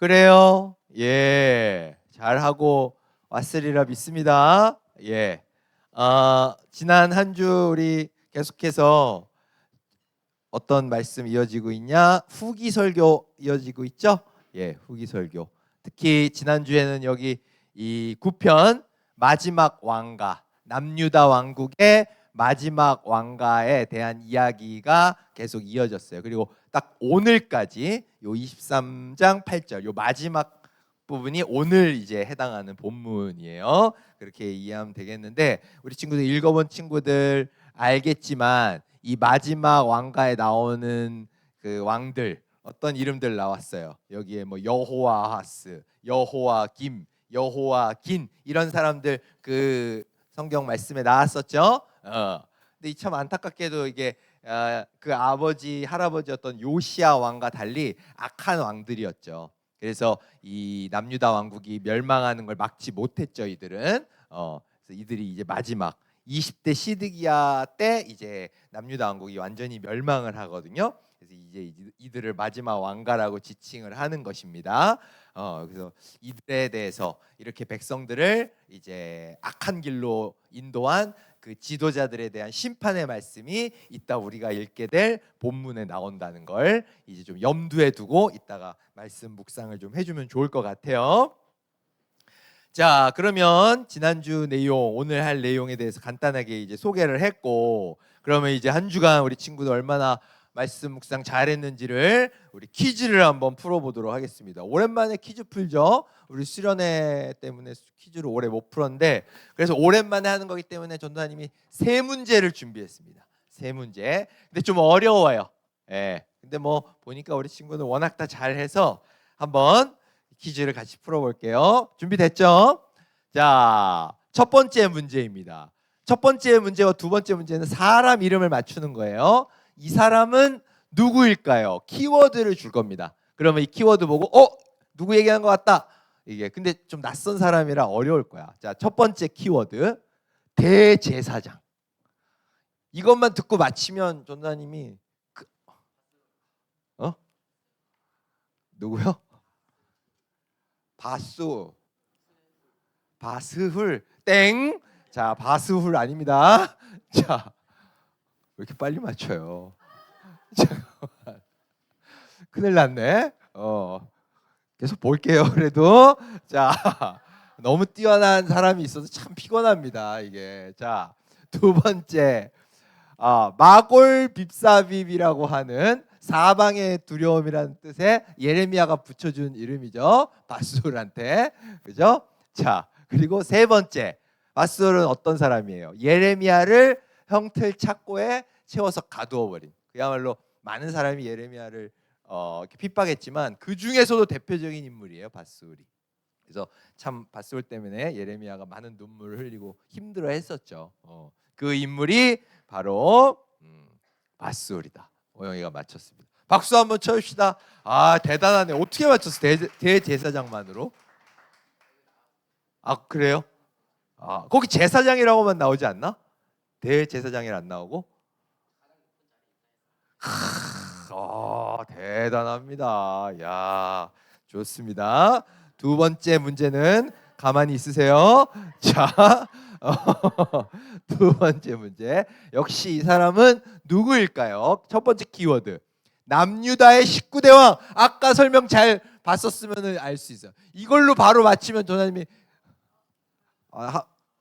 그래요. 예, 잘하고 왔으리라 믿습니다. 예, 지난 한 주 우리 계속해서 어떤 말씀 이어지고 있냐? 후기 설교 이어지고 있죠? 예, 후기 설교. 특히 지난 주에는 여기 이 9편 마지막 왕가, 남유다 왕국의 마지막 왕가에 대한 이야기가 계속 이어졌어요. 그리고 딱 오늘까지 요 23장 8절 요 마지막 부분이 오늘 이제 해당하는 본문이에요. 그렇게 이해하면 되겠는데 우리 친구들 읽어본 친구들 알겠지만 이 마지막 왕가에 나오는 그 왕들 어떤 이름들 나왔어요. 여기에 뭐 여호와하스, 여호와김, 여호와긴 이런 사람들 그 성경 말씀에 나왔었죠. 근데 참 안타깝게도 이게 그 아버지 할아버지였던 요시야 왕과 달리 악한 왕들이었죠. 그래서 이 남유다 왕국이 멸망하는 걸 막지 못했죠. 이들은 그래서 이들이 이제 마지막 20대 시드기야 때 이제 남유다 왕국이 완전히 멸망을 하거든요. 그래서 이제 이들을 마지막 왕가라고 지칭을 하는 것입니다. 그래서 이들에 대해서 이렇게 백성들을 이제 악한 길로 인도한 그 지도자들에 대한 심판의 말씀이 이따 우리가 읽게 될 본문에 나온다는 걸 이제 좀 염두에 두고 이따가 말씀 묵상을 좀 해주면 좋을 것 같아요. 자, 그러면 지난주 내용, 오늘 할 내용에 대해서 간단하게 이제 소개를 했고, 그러면 이제 한 주간 우리 친구들 얼마나 말씀 묵상 잘했는지를 우리 퀴즈를 한번 풀어보도록 하겠습니다. 오랜만에 퀴즈 풀죠. 우리 수련회 때문에 퀴즈를 오래 못 풀었는데, 그래서 오랜만에 하는 거기 때문에 전도사님이 세 문제를 준비했습니다. 세 문제. 근데 좀 어려워요. 예. 근데 뭐 보니까 우리 친구들 워낙 다 잘해서 한번 퀴즈를 같이 풀어볼게요. 준비됐죠? 자, 첫 번째 문제입니다. 첫 번째 문제와 두 번째 문제는 사람 이름을 맞추는 거예요. 이 사람은 누구일까요? 키워드를 줄 겁니다. 그러면 이 키워드 보고 누구 얘기하는 것 같다. 이게 근데 좀 낯선 사람이라 어려울 거야. 자, 첫 번째 키워드 대제사장. 이것만 듣고 맞히면 전도사님이 누구요? 바스훌 땡. 자, 바스훌 아닙니다. 자, 왜 이렇게 빨리 맞춰요? 잠깐만. 큰일 났네. 계속 볼게요. 그래도 자, 너무 뛰어난 사람이 있어서 참 피곤합니다. 이게 자, 두 번째 마골 빕사빕이라고 하는 사방의 두려움이라는 뜻의 예레미야가 붙여준 이름이죠. 바스훌한테. 그죠? 자, 그리고 세 번째 바스훌은 어떤 사람이에요? 예레미야를 형틀 착고에 채워서 가두어버린, 그야말로 많은 사람이 예레미야를 이렇게 핍박했지만 그 중에서도 대표적인 인물이에요. 바스훌이. 그래서 참 바스훌 때문에 예레미야가 많은 눈물을 흘리고 힘들어했었죠. 그 인물이 바로 바스훌이다. 오영이가 맞췄습니다. 박수 한번 쳐줍시다. 대단하네. 어떻게 맞췄어? 대제사장만으로? 그래요? 거기 제사장이라고만 나오지 않나? 대제사장이 안 나오고? 대단합니다. 야, 좋습니다. 두 번째 문제는 가만히 있으세요. 자, 두 번째 문제. 역시 이 사람은 누구일까요? 첫 번째 키워드. 남유다의 19대 왕. 아까 설명 잘 봤었으면 알 수 있어요. 이걸로 바로 맞히면 전하님이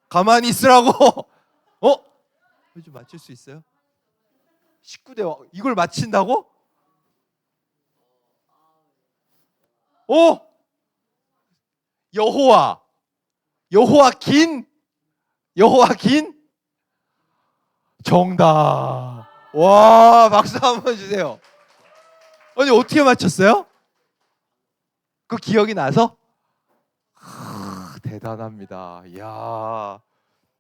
가만히 있으라고. 좀 맞출 수 있어요? 19대 왕. 이걸 맞힌다고? 여호와긴 정답. 와, 박수 한번 주세요. 아니, 어떻게 맞췄어요? 그 기억이 나서? 대단합니다. 이야.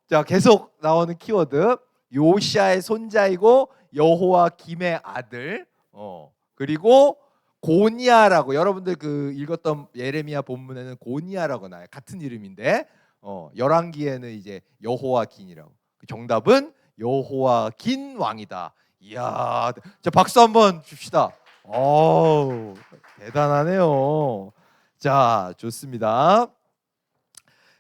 자, 계속 나오는 키워드. 요시아의 손자이고 여호와김의 아들. 그리고 고니아라고, 여러분들 그 읽었던 예레미야 본문에는 고니아라고 나와요. 같은 이름인데 열왕기에는 이제 여호와긴이라고. 정답은 여호와긴 왕이다. 이야, 자, 박수 한번 줍시다. 대단하네요. 자, 좋습니다.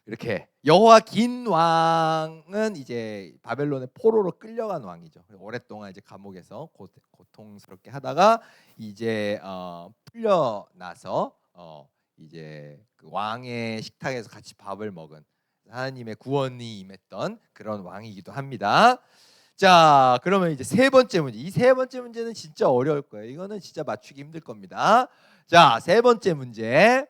이렇게 여호와긴 왕은 이제 바벨론의 포로로 끌려간 왕이죠. 오랫동안 이제 감옥에서 고통스럽게 하다가 이제 풀려나서 이제 그 왕의 식탁에서 같이 밥을 먹은 하나님의 구원이 임했던 그런 왕이기도 합니다. 자, 그러면 이제 세 번째 문제. 이 세 번째 문제는 진짜 어려울 거예요. 이거는 진짜 맞추기 힘들 겁니다. 자, 세 번째 문제.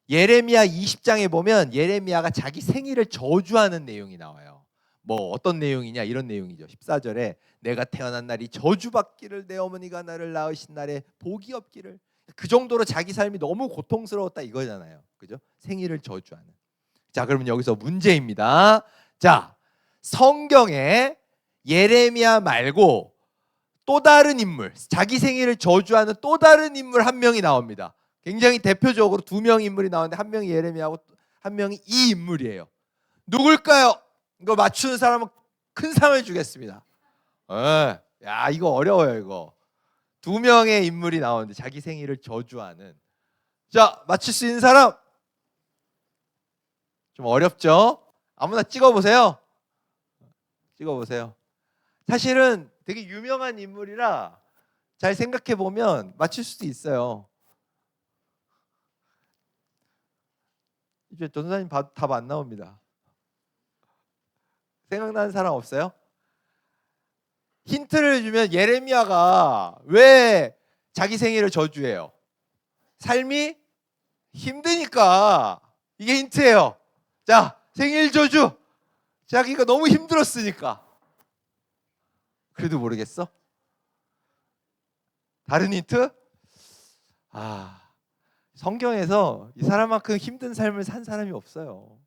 예레미야 20장에 보면 예레미야가 자기 생일을 저주하는 내용이 나와요. 뭐 어떤 내용이냐, 이런 내용이죠. 14절에 내가 태어난 날이 저주받기를, 내 어머니가 나를 낳으신 날에 복이 없기를. 그 정도로 자기 삶이 너무 고통스러웠다 이거잖아요. 그죠? 생일을 저주하는. 자, 그러면 여기서 문제입니다. 자, 성경에 예레미야 말고 또 다른 인물, 자기 생일을 저주하는 또 다른 인물 한 명이 나옵니다. 굉장히 대표적으로 두 명 인물이 나오는데 한 명이 예레미야고 한 명이 이 인물이에요. 누굴까요? 이거 맞추는 사람은 큰 상을 주겠습니다. 야, 이거 어려워요. 이거 두 명의 인물이 나오는데 자기 생일을 저주하는. 자, 맞출 수 있는 사람? 좀 어렵죠? 아무나 찍어보세요. 찍어보세요. 사실은 되게 유명한 인물이라 잘 생각해 보면 맞출 수도 있어요. 이제 전도사님 답 안 나옵니다. 생각나는 사람 없어요? 힌트를 주면 예레미야가 왜 자기 생일을 저주해요? 삶이 힘드니까. 이게 힌트예요. 자, 생일 저주. 자기가 너무 힘들었으니까. 그래도 모르겠어? 다른 힌트? 성경에서 이 사람만큼 힘든 삶을 산 사람이 없어요.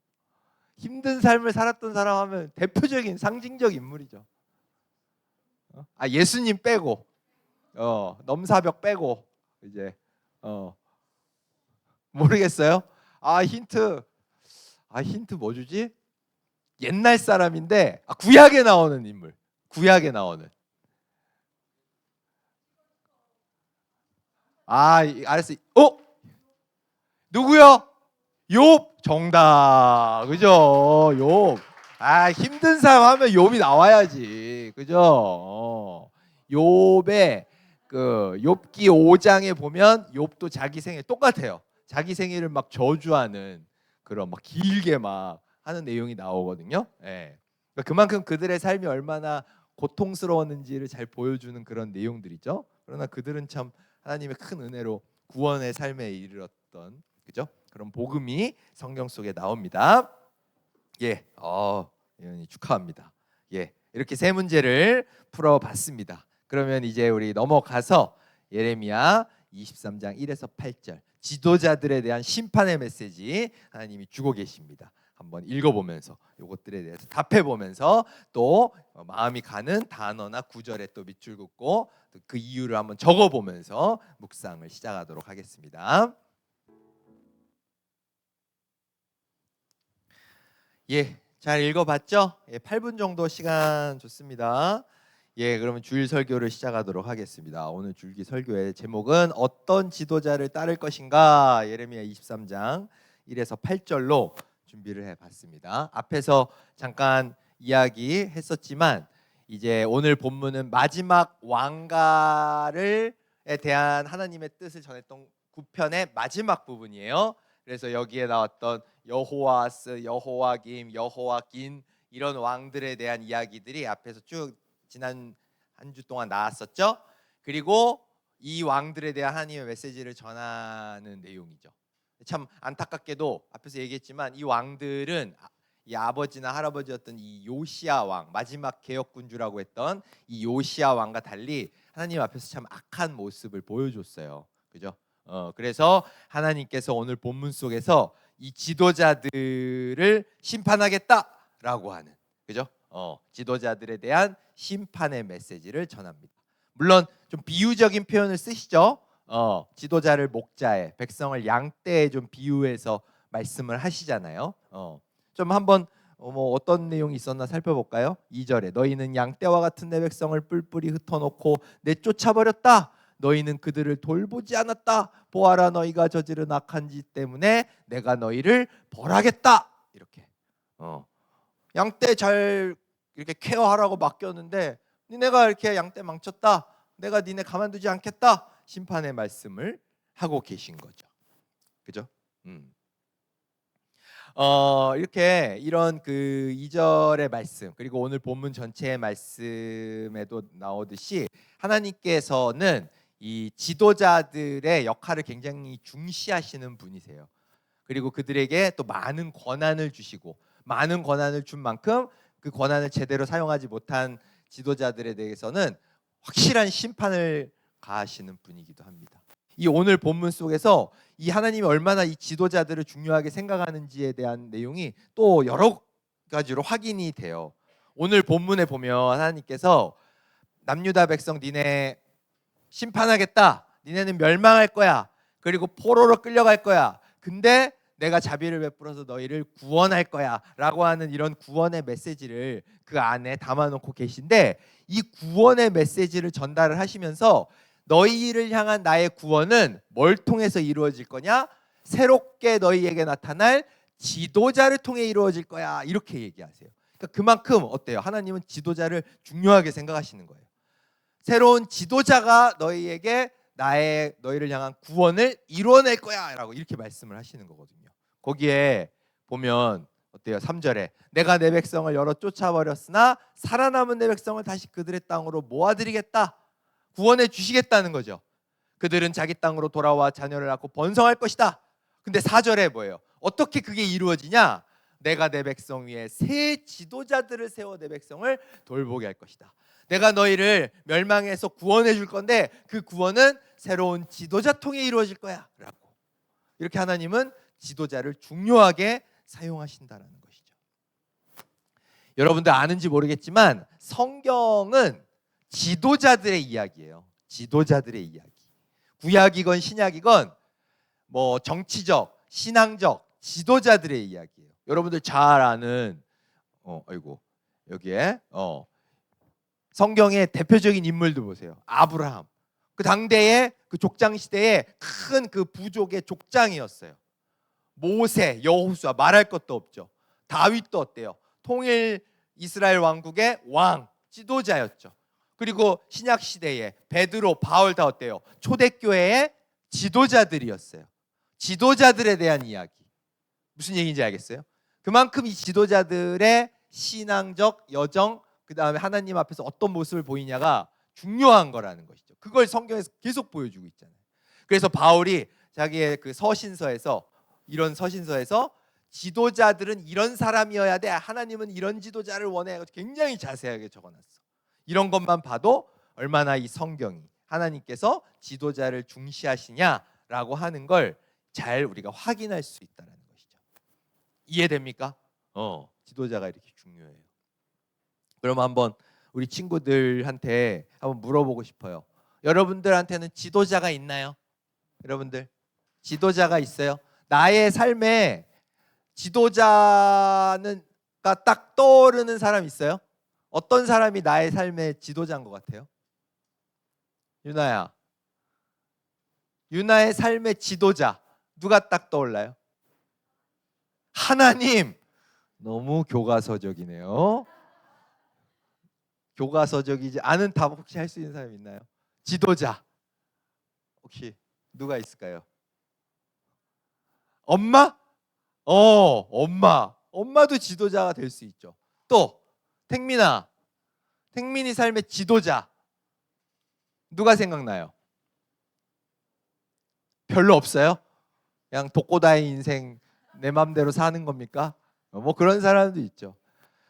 힘든 삶을 살았던 사람 하면 대표적인 상징적 인물이죠. 예수님 빼고, 넘사벽 빼고, 이제 모르겠어요. 힌트 뭐 주지? 옛날 사람인데 구약에 나오는 인물. 구약에 나오는. 알았어. 누구요? 욥. 정답. 그죠? 욥. 힘든 사람 하면 욥이 나와야지. 그죠? 욥의 그 욥기 5장에 보면 욥도 자기 생일 똑같아요. 자기 생일을 막 저주하는 그런 막 길게 막 하는 내용이 나오거든요. 예. 그만큼 그들의 삶이 얼마나 고통스러웠는지를 잘 보여주는 그런 내용들이죠. 그러나 그들은 참 하나님의 큰 은혜로 구원의 삶에 이르렀던, 그죠? 그런 복음이 성경 속에 나옵니다. 예, 예언이 축하합니다. 예, 이렇게 세 문제를 풀어봤습니다. 그러면 이제 우리 넘어가서 예레미야 23장 1에서 8절 지도자들에 대한 심판의 메시지 하나님이 주고 계십니다. 한번 읽어보면서 이것들에 대해서 답해보면서 또 마음이 가는 단어나 구절에 또 밑줄 긋고 그 이유를 한번 적어보면서 묵상을 시작하도록 하겠습니다. 예, 잘 읽어봤죠? 8분 정도 시간 좋습니다. 그러면 주일 설교를 시작하도록 하겠습니다. 오늘 줄기 설교의 제목은 어떤 지도자를 따를 것인가? 예레미야 23장 1에서 8절로 준비를 해봤습니다. 앞에서 잠깐 이야기했었지만 이제 오늘 본문은 마지막 왕가에 대한 하나님의 뜻을 전했던 9편의 마지막 부분이에요. 그래서 여기에 나왔던 여호와스, 여호와김, 여호와긴 이런 왕들에 대한 이야기들이 앞에서 쭉 지난 한 주 동안 나왔었죠. 그리고 이 왕들에 대한 하나님의 메시지를 전하는 내용이죠. 참 안타깝게도 앞에서 얘기했지만 이 왕들은 이 아버지나 할아버지였던 이 요시야 왕, 마지막 개혁군주라고 했던 이 요시야 왕과 달리 하나님 앞에서 참 악한 모습을 보여줬어요. 그죠? 그래서 하나님께서 오늘 본문 속에서 이 지도자들을 심판하겠다라고 하는, 그죠? 지도자들에 대한 심판의 메시지를 전합니다. 물론 좀 비유적인 표현을 쓰시죠. 지도자를 목자에, 백성을 양떼에 좀 비유해서 말씀을 하시잖아요. 좀 한번 뭐 어떤 내용이 있었나 살펴볼까요? 2절에 너희는 양떼와 같은 내 백성을 뿔뿔이 흩어놓고 내쫓아버렸다. 너희는 그들을 돌보지 않았다. 보아라, 너희가 저지른 악한 짓 때문에 내가 너희를 벌하겠다. 이렇게 양떼 잘 이렇게 케어하라고 맡겼는데 니네가 이렇게 양떼 망쳤다. 내가 니네 가만두지 않겠다. 심판의 말씀을 하고 계신 거죠. 그죠? 이렇게 이런 그 2절의 말씀, 그리고 오늘 본문 전체의 말씀에도 나오듯이 하나님께서는 이 지도자들의 역할을 굉장히 중시하시는 분이세요. 그리고 그들에게 또 많은 권한을 주시고, 많은 권한을 준 만큼 그 권한을 제대로 사용하지 못한 지도자들에 대해서는 확실한 심판을 가하시는 분이기도 합니다. 이 오늘 본문 속에서 이 하나님이 얼마나 이 지도자들을 중요하게 생각하는지에 대한 내용이 또 여러 가지로 확인이 돼요. 오늘 본문에 보면 하나님께서 남유다 백성 니네 심판하겠다. 니네는 멸망할 거야. 그리고 포로로 끌려갈 거야. 근데 내가 자비를 베풀어서 너희를 구원할 거야 라고 하는 이런 구원의 메시지를 그 안에 담아놓고 계신데, 이 구원의 메시지를 전달을 하시면서 너희를 향한 나의 구원은 뭘 통해서 이루어질 거냐? 새롭게 너희에게 나타날 지도자를 통해 이루어질 거야. 이렇게 얘기하세요. 그러니까 그만큼 어때요? 하나님은 지도자를 중요하게 생각하시는 거예요. 새로운 지도자가 너희에게 너희를 향한 구원을 이루어낼 거야 라고 이렇게 말씀을 하시는 거거든요. 거기에 보면 어때요? 3절에 내가 내 백성을 열어 쫓아버렸으나 살아남은 내 백성을 다시 그들의 땅으로 모아드리겠다. 구원해 주시겠다는 거죠. 그들은 자기 땅으로 돌아와 자녀를 낳고 번성할 것이다. 근데 4절에 뭐예요? 어떻게 그게 이루어지냐? 내가 내 백성 위에 새 지도자들을 세워 내 백성을 돌보게 할 것이다. 내가 너희를 멸망해서 구원해 줄 건데 그 구원은 새로운 지도자 통해 이루어질 거야 라고, 이렇게 하나님은 지도자를 중요하게 사용하신다는 것이죠. 여러분들 아는지 모르겠지만 성경은 지도자들의 이야기예요. 지도자들의 이야기. 구약이건 신약이건 뭐 정치적, 신앙적 지도자들의 이야기예요. 여러분들 잘 아는 여기에 성경의 대표적인 인물들 보세요. 아브라함. 그 당대의 그 족장 시대의 큰 그 부족의 족장이었어요. 모세, 여호수아 말할 것도 없죠. 다윗도 어때요? 통일 이스라엘 왕국의 왕, 지도자였죠. 그리고 신약 시대에 베드로, 바울 다 어때요? 초대교회의 지도자들이었어요. 지도자들에 대한 이야기. 무슨 얘기인지 알겠어요? 그만큼 이 지도자들의 신앙적 여정, 그 다음에 하나님 앞에서 어떤 모습을 보이냐가 중요한 거라는 것이죠. 그걸 성경에서 계속 보여주고 있잖아요. 그래서 바울이 자기의 그 서신서에서 지도자들은 이런 사람이어야 돼. 하나님은 이런 지도자를 원해. 굉장히 자세하게 적어놨어. 이런 것만 봐도 얼마나 이 성경이 하나님께서 지도자를 중시하시냐라고 하는 걸 잘 우리가 확인할 수 있다는 것이죠. 이해됩니까? 지도자가 이렇게 중요해요. 그럼 한번 우리 친구들한테 한번 물어보고 싶어요. 여러분들한테는 지도자가 있나요? 여러분들 지도자가 있어요? 나의 삶에 지도자는 딱 떠오르는 사람 있어요? 어떤 사람이 나의 삶의 지도자인 것 같아요? 유나의 삶의 지도자 누가 딱 떠올라요? 하나님. 너무 교과서적이네요. 교과서적이지 않은 답 혹시 할 수 있는 사람 있나요? 지도자 혹시 누가 있을까요? 엄마? 엄마도 지도자가 될 수 있죠. 또 택민이 삶의 지도자 누가 생각나요? 별로 없어요? 그냥 독고다이 인생 내 맘대로 사는 겁니까? 뭐 그런 사람도 있죠.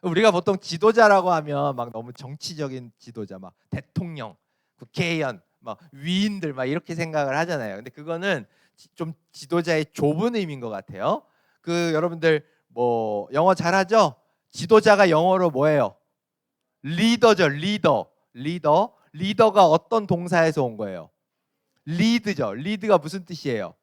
우리가 보통 지도자라고 하면 막 너무 정치적인 지도자, 막 대통령, 국회의원, 막 위인들 막 이렇게 생각을 하잖아요. 근데 그거는 좀 지도자의 좁은 의미인 것 같아요. 그 여러분들 뭐 영어 잘하죠? 지도자가 영어로 뭐예요? 리더죠. 리더가 어떤 동사에서 온 거예요? 리드죠. 리드가 무슨 뜻이에요?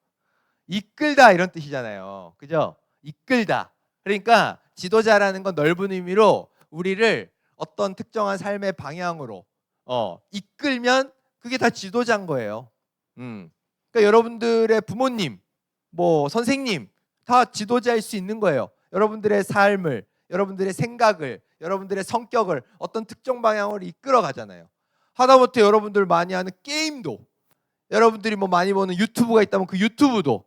이끌다 이런 뜻이잖아요. 그죠? 이끌다. 그러니까 지도자라는 건 넓은 의미로 우리를 어떤 특정한 삶의 방향으로 이끌면 그게 다 지도자인 거예요. 그러니까 여러분들의 부모님, 뭐 선생님 다 지도자일 수 있는 거예요. 여러분들의 삶을, 여러분들의 생각을, 여러분들의 성격을 어떤 특정 방향으로 이끌어 가잖아요. 하다못해 여러분들 많이 하는 게임도, 여러분들이 뭐 많이 보는 유튜브가 있다면 그 유튜브도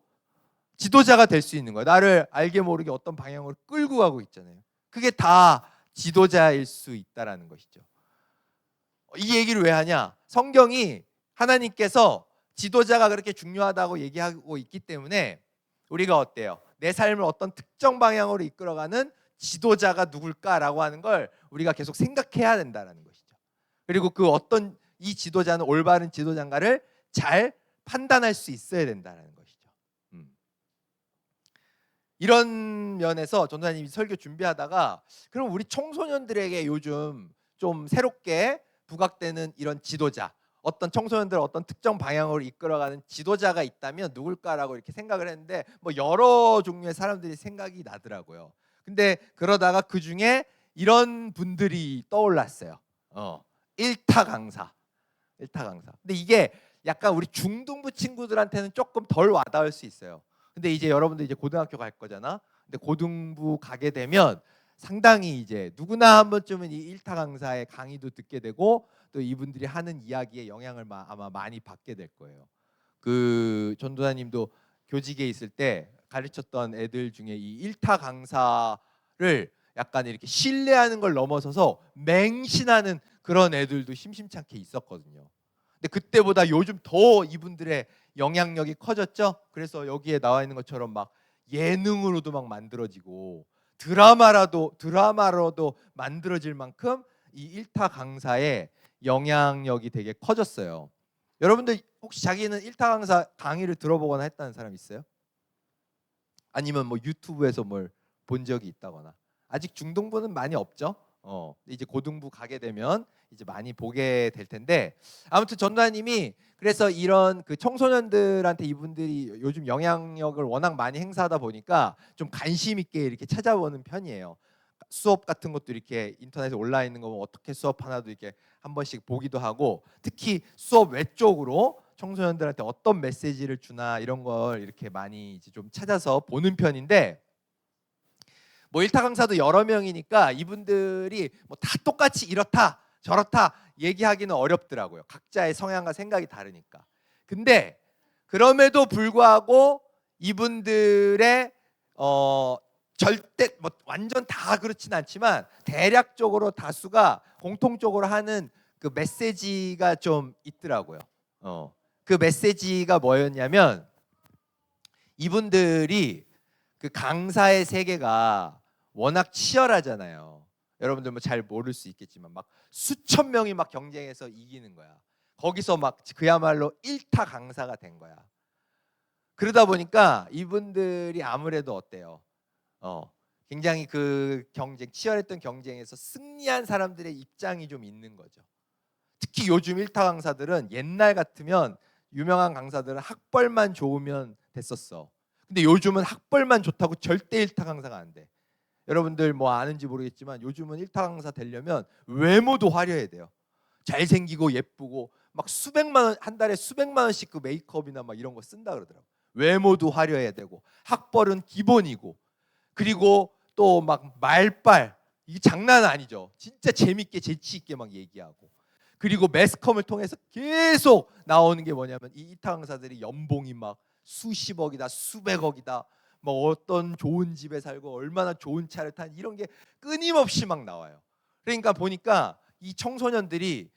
지도자가 될 수 있는 거예요. 나를 알게 모르게 어떤 방향으로 끌고 가고 있잖아요. 그게 다 지도자일 수 있다라는 것이죠. 이 얘기를 왜 하냐? 성경이 하나님께서 지도자가 그렇게 중요하다고 얘기하고 있기 때문에 우리가 어때요? 내 삶을 어떤 특정 방향으로 이끌어가는 지도자가 누굴까라고 하는 걸 우리가 계속 생각해야 된다는 것이죠. 그리고 그 어떤 이 지도자는 올바른 지도자인가를 잘 판단할 수 있어야 된다는 것이죠. 이런 면에서 전도사님이 설교 준비하다가 그럼 우리 청소년들에게 요즘 좀 새롭게 부각되는 이런 지도자, 어떤 청소년들 어떤 특정 방향으로 이끌어가는 지도자가 있다면 누굴까라고 이렇게 생각을 했는데 뭐 여러 종류의 사람들이 생각이 나더라고요. 근데 그러다가 그 중에 이런 분들이 떠올랐어요. 일타 강사. 근데 이게 약간 우리 중등부 친구들한테는 조금 덜 와닿을 수 있어요. 근데 이제 여러분들 이제 고등학교 갈 거잖아. 근데 고등부 가게 되면 상당히 이제 누구나 한 번쯤은 이 일타 강사의 강의도 듣게 되고 또 이분들이 하는 이야기에 영향을 아마 많이 받게 될 거예요. 그 전도사님도 교직에 있을 때 가르쳤던 애들 중에 이 일타 강사를 약간 이렇게 신뢰하는 걸 넘어서서 맹신하는 그런 애들도 심심찮게 있었거든요. 근데 그때보다 요즘 더 이분들의 영향력이 커졌죠. 그래서 여기에 나와 있는 것처럼 막 예능으로도 막 만들어지고 드라마로도 만들어질 만큼 이 일타 강사의 영향력이 되게 커졌어요. 여러분들 혹시 자기는 일타 강사 강의를 들어보거나 했다는 사람 있어요? 아니면 뭐 유튜브에서 뭘 본 적이 있다거나. 아직 중등부는 많이 없죠. 이제 고등부 가게 되면 이제 많이 보게 될 텐데, 아무튼 전도사님이 그래서 이런 그 청소년들한테 이분들이 요즘 영향력을 워낙 많이 행사하다 보니까 좀 관심 있게 이렇게 찾아보는 편이에요. 수업 같은 것도 이렇게 인터넷에 올라 있는 거 어떻게 수업하나도 이렇게 한 번씩 보기도 하고, 특히 수업 외적으로 청소년들한테 어떤 메시지를 주나 이런 걸 이렇게 많이 이제 좀 찾아서 보는 편인데, 뭐 일타 강사도 여러 명이니까 이분들이 뭐 다 똑같이 이렇다 저렇다 얘기하기는 어렵더라고요. 각자의 성향과 생각이 다르니까. 근데 그럼에도 불구하고 이분들의 절대 뭐 완전 다 그렇진 않지만 대략적으로 다수가 공통적으로 하는 그 메시지가 좀 있더라고요. 그 메시지가 뭐였냐면, 이분들이 그 강사의 세계가 워낙 치열하잖아요. 여러분들 뭐 잘 모를 수 있겠지만 막 수천 명이 막 경쟁해서 이기는 거야. 거기서 막 그야말로 일타 강사가 된 거야. 그러다 보니까 이분들이 아무래도 어때요? 굉장히 그 경쟁, 치열했던 경쟁에서 승리한 사람들의 입장이 좀 있는 거죠. 특히 요즘 일타 강사들은 옛날 같으면 유명한 강사들은 학벌만 좋으면 됐었어. 근데 요즘은 학벌만 좋다고 절대 일타 강사가 안 돼. 여러분들 뭐 아는지 모르겠지만 요즘은 일타 강사 되려면 외모도 화려해야 돼요. 잘생기고 예쁘고 막 수백만 원, 한 달에 수백만 원씩 그 메이크업이나 막 이런 거 쓴다 그러더라고. 외모도 화려해야 되고 학벌은 기본이고, 그리고 또 막 말빨, 이게 장난 아니죠. 진짜 재밌게 재치 있게 막 얘기하고, 그리고 매스컴을 통해서 계속 나오는 게 뭐냐면 이 이타 강사들이 연봉이 막 수십억이다 수백억이다, 뭐 어떤 좋은 집에 살고 얼마나 좋은 차를 탄, 이런 게 끊임없이 막 나와요. 그러니까 보니까 이 청소년들이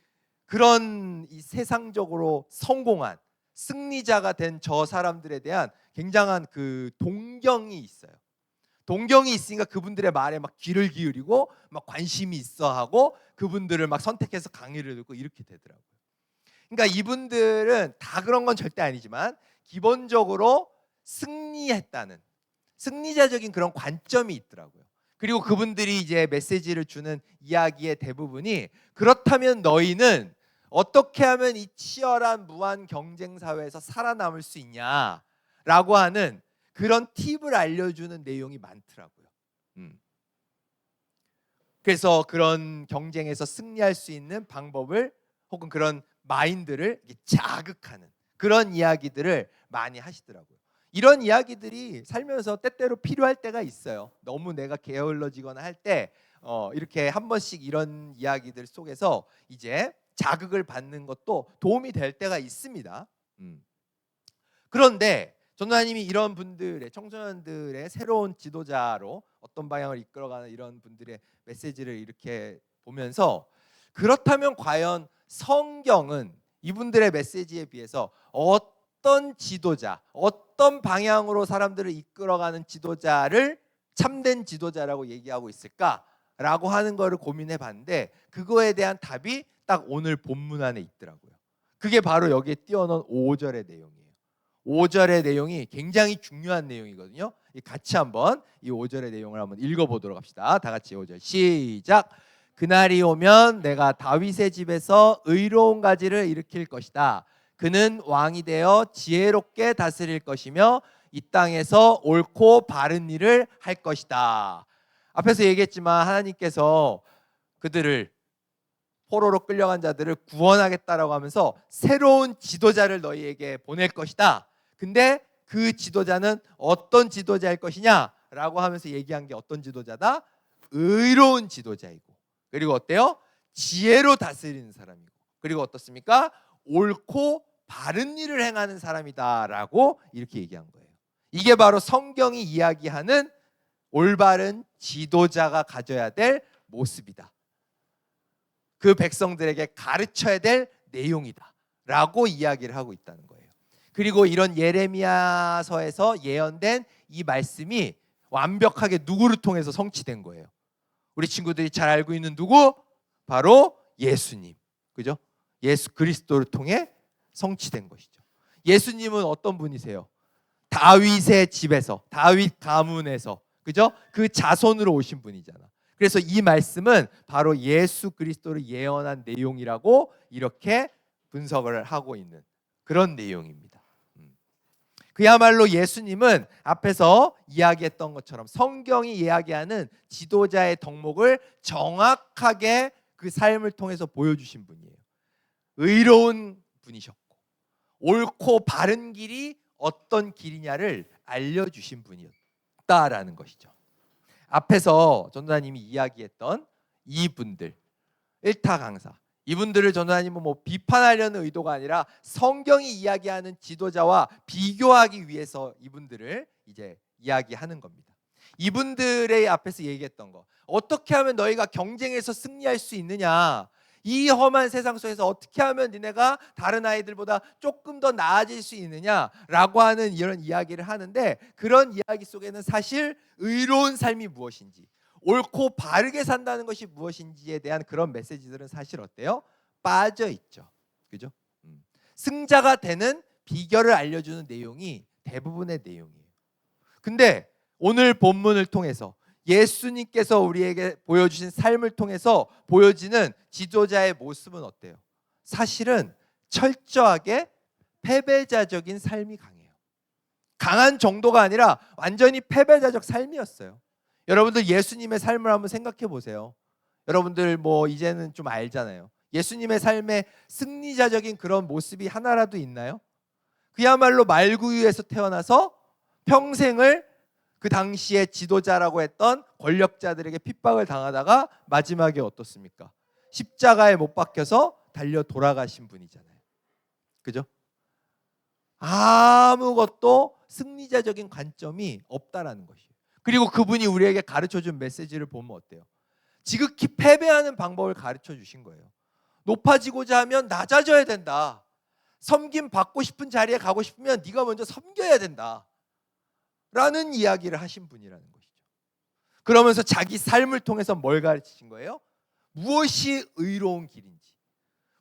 그런 이 세상적으로 성공한 승리자가 된 저 사람들에 대한 굉장한 그 동경이 있어요. 동경이 있으니까 그분들의 말에 막 귀를 기울이고 막 관심이 있어 하고 그분들을 막 선택해서 강의를 듣고 이렇게 되더라고요. 그러니까 이분들은 다 그런 건 절대 아니지만 기본적으로 승리했다는 승리자적인 그런 관점이 있더라고요. 그리고 그분들이 이제 메시지를 주는 이야기의 대부분이, 그렇다면 너희는 어떻게 하면 이 치열한 무한 경쟁 사회에서 살아남을 수 있냐라고 하는 그런 팁을 알려주는 내용이 많더라고요. 그래서 그런 경쟁에서 승리할 수 있는 방법을, 혹은 그런 마인드를 자극하는 그런 이야기들을 많이 하시더라고요. 이런 이야기들이 살면서 때때로 필요할 때가 있어요. 너무 내가 게을러지거나 할 때 이렇게 한 번씩 이런 이야기들 속에서 이제 자극을 받는 것도 도움이 될 때가 있습니다. 그런데 전도사님이 이런 분들의 청소년들의 새로운 지도자로 어떤 방향을 이끌어가는 이런 분들의 메시지를 이렇게 보면서 그렇다면 과연 성경은 이분들의 메시지에 비해서 어떤 지도자, 어떤 방향으로 사람들을 이끌어가는 지도자를 참된 지도자라고 얘기하고 있을까라고 하는 거를 고민해 봤는데 그거에 대한 답이 딱 오늘 본문 안에 있더라고요. 그게 바로 여기에 띄워놓은 5절의 내용이에요. 5절의 내용이 굉장히 중요한 내용이거든요. 같이 한번 이 5절의 내용을 한번 읽어보도록 합시다. 다 같이 5절 시작. 그날이 오면 내가 다윗의 집에서 의로운 가지를 일으킬 것이다. 그는 왕이 되어 지혜롭게 다스릴 것이며 이 땅에서 옳고 바른 일을 할 것이다. 앞에서 얘기했지만 하나님께서 그들을 포로로 끌려간 자들을 구원하겠다라고 하면서 새로운 지도자를 너희에게 보낼 것이다. 근데 그 지도자는 어떤 지도자일 것이냐라고 하면서 얘기한 게 어떤 지도자다? 의로운 지도자이고 그리고 어때요? 지혜로 다스리는 사람이고 그리고 어떻습니까? 옳고 바른 일을 행하는 사람이다라고 이렇게 얘기한 거예요. 이게 바로 성경이 이야기하는 올바른 지도자가 가져야 될 모습이다. 그 백성들에게 가르쳐야 될 내용이다 라고 이야기를 하고 있다는 거예요. 그리고 이런 예레미야서에서 예언된 이 말씀이 완벽하게 누구를 통해서 성취된 거예요? 우리 친구들이 잘 알고 있는 누구? 바로 예수님. 그죠? 예수 그리스도를 통해 성취된 것이죠. 예수님은 어떤 분이세요? 다윗의 집에서, 다윗 가문에서, 그죠? 그 자손으로 오신 분이잖아. 그래서 이 말씀은 바로 예수 그리스도를 예언한 내용이라고 이렇게 분석을 하고 있는 그런 내용입니다. 그야말로 예수님은 앞에서 이야기했던 것처럼 성경이 이야기하는 지도자의 덕목을 정확하게 그 삶을 통해서 보여주신 분이에요. 의로운 분이셨고 옳고 바른 길이 어떤 길이냐를 알려주신 분이었다라는 것이죠. 앞에서 전도사님이 이야기했던 이분들, 일타 강사, 이분들을 전도사님은 뭐 비판하려는 의도가 아니라 성경이 이야기하는 지도자와 비교하기 위해서 이분들을 이제 이야기하는 겁니다. 이분들의 앞에서 얘기했던 거, 어떻게 하면 너희가 경쟁에서 승리할 수 있느냐, 이 험한 세상 속에서 어떻게 하면 니네가 다른 아이들보다 조금 더 나아질 수 있느냐라고 하는 이런 이야기를 하는데, 그런 이야기 속에는 사실 의로운 삶이 무엇인지, 옳고 바르게 산다는 것이 무엇인지에 대한 그런 메시지들은 사실 어때요? 빠져 있죠. 그죠? 승자가 되는 비결을 알려주는 내용이 대부분의 내용이에요. 근데 오늘 본문을 통해서 예수님께서 우리에게 보여주신 삶을 통해서 보여지는 지도자의 모습은 어때요? 사실은 철저하게 패배자적인 삶이 강해요. 강한 정도가 아니라 완전히 패배자적 삶이었어요. 여러분들 예수님의 삶을 한번 생각해 보세요. 여러분들 뭐 이제는 좀 알잖아요. 예수님의 삶의 승리자적인 그런 모습이 하나라도 있나요? 그야말로 말구유에서 태어나서 평생을 그 당시에 지도자라고 했던 권력자들에게 핍박을 당하다가 마지막에 어떻습니까? 십자가에 못 박혀서 달려 돌아가신 분이잖아요. 그죠? 아무것도 승리자적인 관점이 없다라는 것이에요. 그리고 그분이 우리에게 가르쳐준 메시지를 보면 어때요? 지극히 패배하는 방법을 가르쳐 주신 거예요. 높아지고자 하면 낮아져야 된다. 섬김 받고 싶은 자리에 가고 싶으면 네가 먼저 섬겨야 된다 라는 이야기를 하신 분이라는 것이죠. 그러면서 자기 삶을 통해서 뭘 가르치신 거예요? 무엇이 의로운 길인지,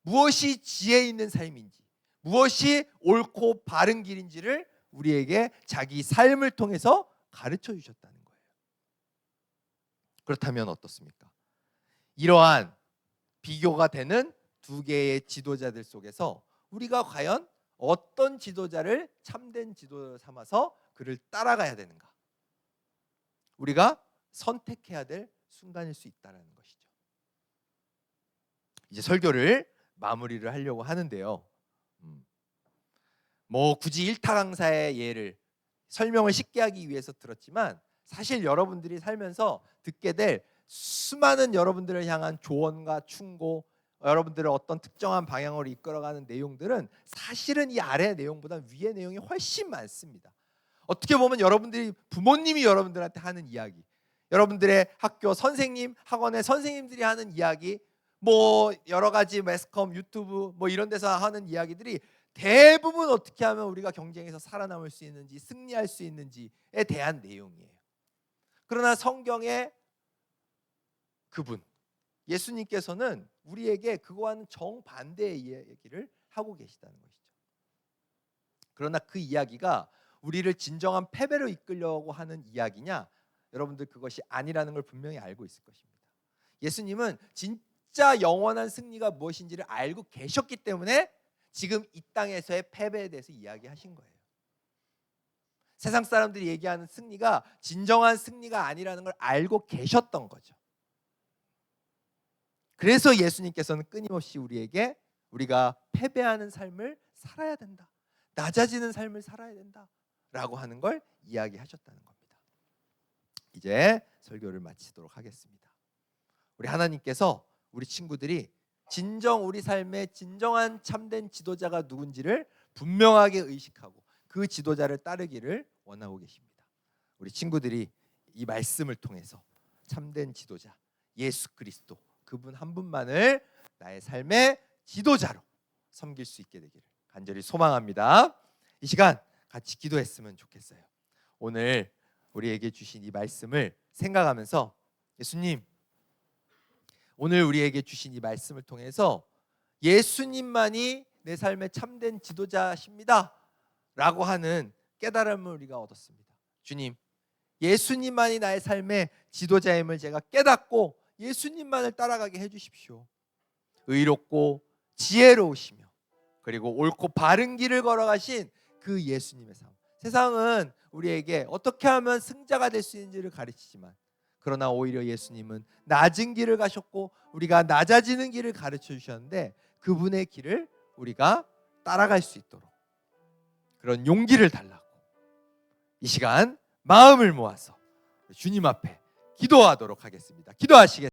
무엇이 지혜 있는 삶인지, 무엇이 옳고 바른 길인지를 우리에게 자기 삶을 통해서 가르쳐 주셨다는 거예요. 그렇다면 어떻습니까? 이러한 비교가 되는 두 개의 지도자들 속에서 우리가 과연 어떤 지도자를 참된 지도자 삼아서 그를 따라가야 되는가? 우리가 선택해야 될 순간일 수 있다는 것이죠. 이제 설교를 마무리를 하려고 하는데요. 뭐 굳이 일타 강사의 예를 설명을 쉽게 하기 위해서 들었지만 사실 여러분들이 살면서 듣게 될 수많은 여러분들을 향한 조언과 충고, 여러분들을 어떤 특정한 방향으로 이끌어가는 내용들은 사실은 이 아래 내용보다 위의 내용이 훨씬 많습니다. 어떻게 보면 여러분들이 부모님이 여러분들한테 하는 이야기, 여러분들의 학교 선생님, 학원의 선생님들이 하는 이야기, 뭐 여러 가지 매스컴, 유튜브 뭐 이런 데서 하는 이야기들이 대부분 어떻게 하면 우리가 경쟁에서 살아남을 수 있는지, 승리할 수 있는지에 대한 내용이에요. 그러나 성경의 그분 예수님께서는 우리에게 그거와는 정반대의 이야기를 하고 계시다는 것이죠. 그러나 그 이야기가 우리를 진정한 패배로 이끌려고 하는 이야기냐? 여러분들 그것이 아니라는 걸 분명히 알고 있을 것입니다. 예수님은 진짜 영원한 승리가 무엇인지를 알고 계셨기 때문에 지금 이 땅에서의 패배에 대해서 이야기하신 거예요. 세상 사람들이 얘기하는 승리가 진정한 승리가 아니라는 걸 알고 계셨던 거죠. 그래서 예수님께서는 끊임없이 우리에게 우리가 패배하는 삶을 살아야 된다, 낮아지는 삶을 살아야 된다 라고 하는 걸 이야기하셨다는 겁니다. 이제 설교를 마치도록 하겠습니다. 우리 하나님께서 우리 친구들이 진정 우리 삶의 진정한 참된 지도자가 누군지를 분명하게 의식하고 그 지도자를 따르기를 원하고 계십니다. 우리 친구들이 이 말씀을 통해서 참된 지도자 예수 그리스도 그분 한 분만을 나의 삶의 지도자로 섬길 수 있게 되기를 간절히 소망합니다. 이 시간 같이 기도했으면 좋겠어요. 오늘 우리에게 주신 이 말씀을 생각하면서 예수님, 오늘 우리에게 주신 이 말씀을 통해서 예수님만이 내 삶의 참된 지도자십니다 라고 하는 깨달음을 우리가 얻었습니다. 주님, 예수님만이 나의 삶의 지도자임을 제가 깨닫고 예수님만을 따라가게 해주십시오. 의롭고 지혜로우시며 그리고 옳고 바른 길을 걸어가신 그 예수님의 삶, 세상은 우리에게 어떻게 하면 승자가 될 수 있는지를 가르치지만 그러나 오히려 예수님은 낮은 길을 가셨고 우리가 낮아지는 길을 가르쳐 주셨는데 그분의 길을 우리가 따라갈 수 있도록 그런 용기를 달라고 이 시간 마음을 모아서 주님 앞에 기도하도록 하겠습니다. 기도하시겠습니다.